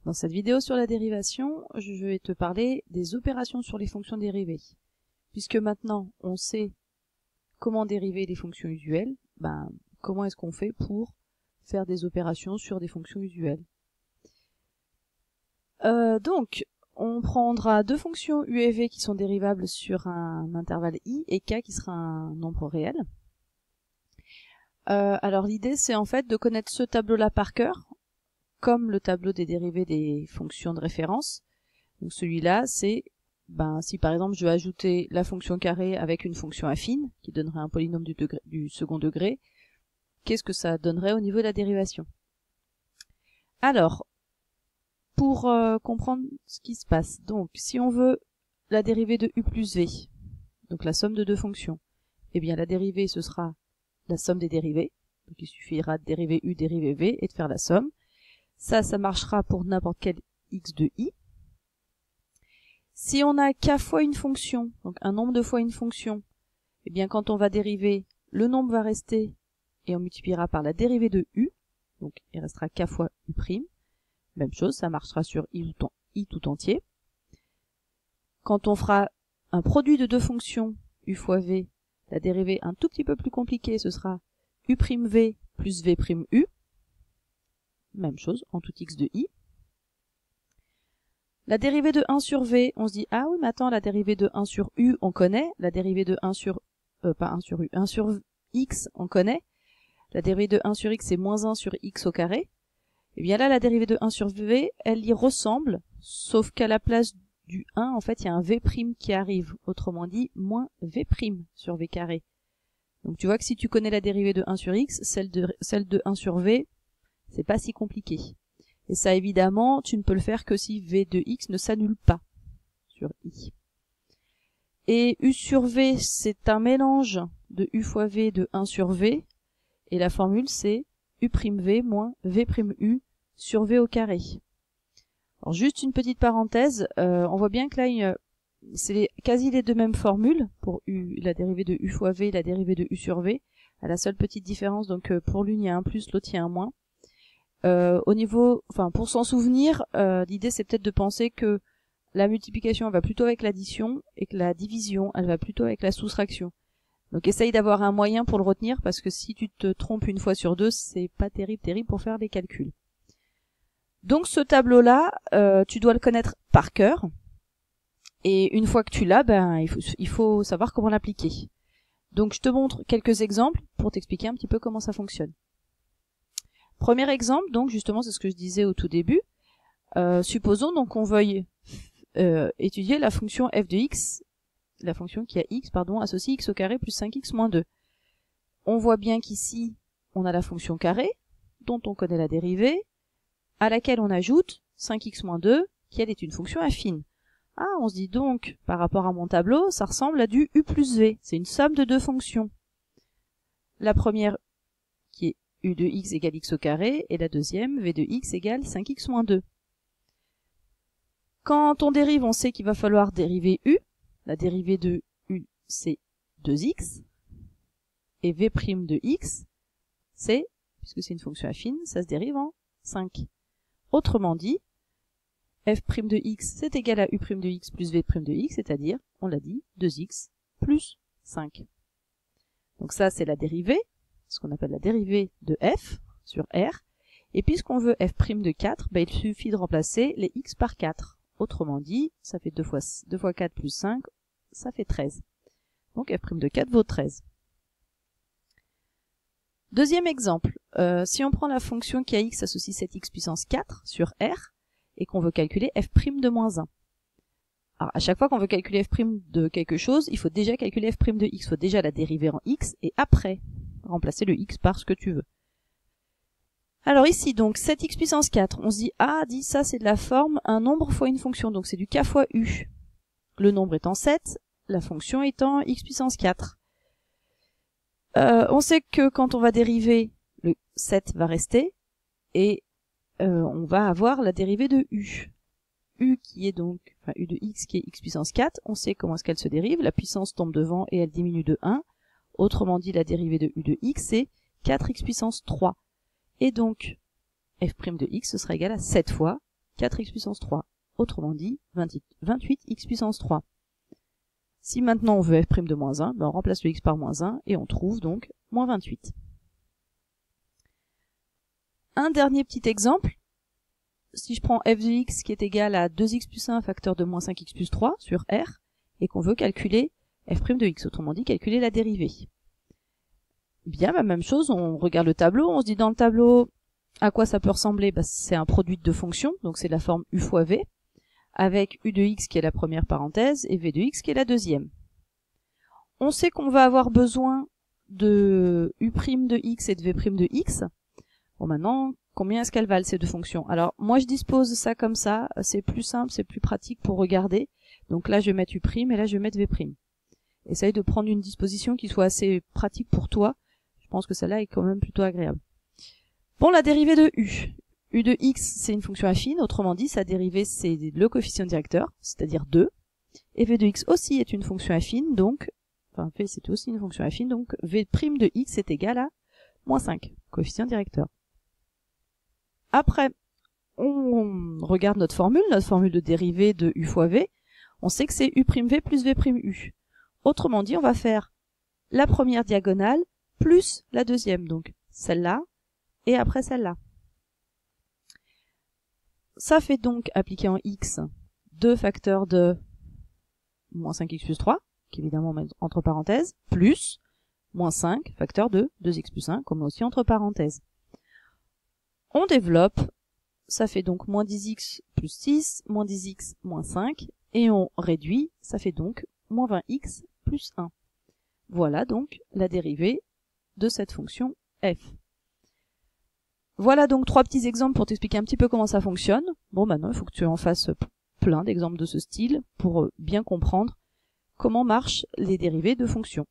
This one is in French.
Dans cette vidéo sur la dérivation, je vais te parler des opérations sur les fonctions dérivées. Puisque maintenant on sait comment dériver les fonctions usuelles, comment est-ce qu'on fait pour faire des opérations sur des fonctions usuelles. Donc, on prendra deux fonctions u et v qui sont dérivables sur un intervalle i et k qui sera un nombre réel. Alors l'idée c'est en fait de connaître ce tableau-là par cœur, comme le tableau des dérivées des fonctions de référence. Donc celui-là c'est, si par exemple je veux ajouter la fonction carré avec une fonction affine, qui donnerait un polynôme du second degré, qu'est-ce que ça donnerait au niveau de la dérivation? Alors, pour comprendre ce qui se passe, donc si on veut la dérivée de u plus v, donc la somme de deux fonctions, eh bien la dérivée ce sera la somme des dérivées, donc il suffira de dériver u, dériver v et de faire la somme. Ça marchera pour n'importe quel x de i. Si on a k fois une fonction, donc un nombre de fois une fonction, eh bien quand on va dériver, le nombre va rester et on multipliera par la dérivée de u, donc il restera k fois u'. Même chose, ça marchera sur i tout entier. Quand on fera un produit de deux fonctions, u fois v, la dérivée un tout petit peu plus compliquée, ce sera u'v plus v'u. Même chose, en tout x de i. La dérivée de 1 sur v, on se dit, ah oui, mais attends, la dérivée de 1 sur u, on connaît. La dérivée de 1 sur, pas 1 sur u, 1 sur x, on connaît. La dérivée de 1 sur x, c'est moins 1 sur x au carré. Et bien là, la dérivée de 1 sur v, elle y ressemble, sauf qu'à la place du 1, en fait, il y a un v' qui arrive. Autrement dit, moins v' sur v carré. Donc tu vois que si tu connais la dérivée de 1 sur x, celle de 1 sur v, c'est pas si compliqué. Et ça, évidemment, tu ne peux le faire que si v de x ne s'annule pas sur i. Et u sur v, c'est un mélange de u fois v de 1 sur v. Et la formule, c'est u'v moins v'u sur v au carré. Alors juste une petite parenthèse, on voit bien que là, c'est quasi les deux mêmes formules pour la dérivée de u fois v et la dérivée de u sur v. À la seule petite différence, donc pour l'une il y a un plus, l'autre il y a un moins. Pour s'en souvenir, l'idée c'est peut-être de penser que la multiplication elle va plutôt avec l'addition et que la division elle va plutôt avec la soustraction. Donc essaye d'avoir un moyen pour le retenir parce que si tu te trompes une fois sur deux, c'est pas terrible pour faire des calculs. Donc ce tableau-là, tu dois le connaître par cœur. Et une fois que tu l'as, il faut savoir comment l'appliquer. Donc je te montre quelques exemples pour t'expliquer un petit peu comment ça fonctionne. Premier exemple, donc justement c'est ce que je disais au tout début. Supposons donc qu'on veuille étudier la fonction f de x, la fonction qui a x, associe x au carré plus 5x moins 2. On voit bien qu'ici, on a la fonction carré, dont on connaît la dérivée, à laquelle on ajoute 5x moins 2, qui elle est une fonction affine. Ah, on se dit donc, par rapport à mon tableau, ça ressemble à du u plus v. C'est une somme de deux fonctions. La première, qui est u de x égale x au carré, et la deuxième, v de x égale 5x moins 2. Quand on dérive, on sait qu'il va falloir dériver u. La dérivée de u, c'est 2x. Et v' de x, c'est, puisque c'est une fonction affine, ça se dérive en 5. Autrement dit, f' de x, c'est égal à u' de x plus v' de x, c'est-à-dire, on l'a dit, 2x plus 5. Donc ça, c'est la dérivée, ce qu'on appelle la dérivée de f sur r. Et puisqu'on veut f' de 4, il suffit de remplacer les x par 4. Autrement dit, ça fait 2 fois 4 plus 5, ça fait 13. Donc f' de 4 vaut 13. Deuxième exemple, si on prend la fonction qui a x associe 7x puissance 4 sur r, et qu'on veut calculer f' de moins 1. Alors à chaque fois qu'on veut calculer f' de quelque chose, il faut déjà calculer f' de x, il faut déjà la dériver en x, et après remplacer le x par ce que tu veux. Alors ici, donc, 7x puissance 4, on se dit, ça c'est de la forme un nombre fois une fonction, donc c'est du k fois u. Le nombre étant 7, la fonction étant x puissance 4. On sait que quand on va dériver, le 7 va rester, et on va avoir la dérivée de u. U qui est donc, u de x qui est x puissance 4, on sait comment est-ce qu'elle se dérive, la puissance tombe devant et elle diminue de 1. Autrement dit, la dérivée de u de x, c'est 4x puissance 3. Et donc, f' de x, ce sera égal à 7 fois 4x puissance 3. Autrement dit, 28x puissance 3. Si maintenant on veut f' de moins 1, ben on remplace le x par moins 1 et on trouve donc moins 28. Un dernier petit exemple. Si je prends f de x qui est égal à 2x plus 1 facteur de moins 5x plus 3 sur R, et qu'on veut calculer f' de x, autrement dit calculer la dérivée. Bien, la même chose, on regarde le tableau, on se dit dans le tableau à quoi ça peut ressembler, bah, c'est un produit de deux fonctions, donc c'est la forme u fois v, avec u de x qui est la première parenthèse et v de x qui est la deuxième. On sait qu'on va avoir besoin de u' de x et de v' de x. Bon, maintenant, combien est-ce qu'elles valent ces deux fonctions? Alors, moi je dispose ça comme ça, c'est plus simple, c'est plus pratique pour regarder. Donc là je vais mettre u' et là je vais mettre v'. Essaye de prendre une disposition qui soit assez pratique pour toi. Je pense que celle-là est quand même plutôt agréable. Bon, la dérivée de u. U de x, c'est une fonction affine, autrement dit, sa dérivée, c'est le coefficient directeur, c'est-à-dire 2. Et v de x aussi est une fonction affine, donc, enfin, v c'est aussi une fonction affine, donc v' de x est égal à moins 5, coefficient directeur. Après, on regarde notre formule de dérivée de u fois v. On sait que c'est u'v plus v'u. Autrement dit, on va faire la première diagonale plus la deuxième, donc celle-là, et après celle-là. Ça fait donc, appliqué en x, 2 facteurs de moins 5x plus 3, qui évidemment met entre parenthèses, plus moins 5 facteurs de 2x plus 1, comme aussi entre parenthèses. On développe, ça fait donc moins 10x plus 6, moins 10x moins 5, et on réduit, ça fait donc moins 20x plus 1. Voilà donc la dérivée de cette fonction f. Voilà donc 3 petits exemples pour t'expliquer un petit peu comment ça fonctionne. Bon, maintenant il faut que tu en fasses plein d'exemples de ce style pour bien comprendre comment marchent les dérivées de fonctions.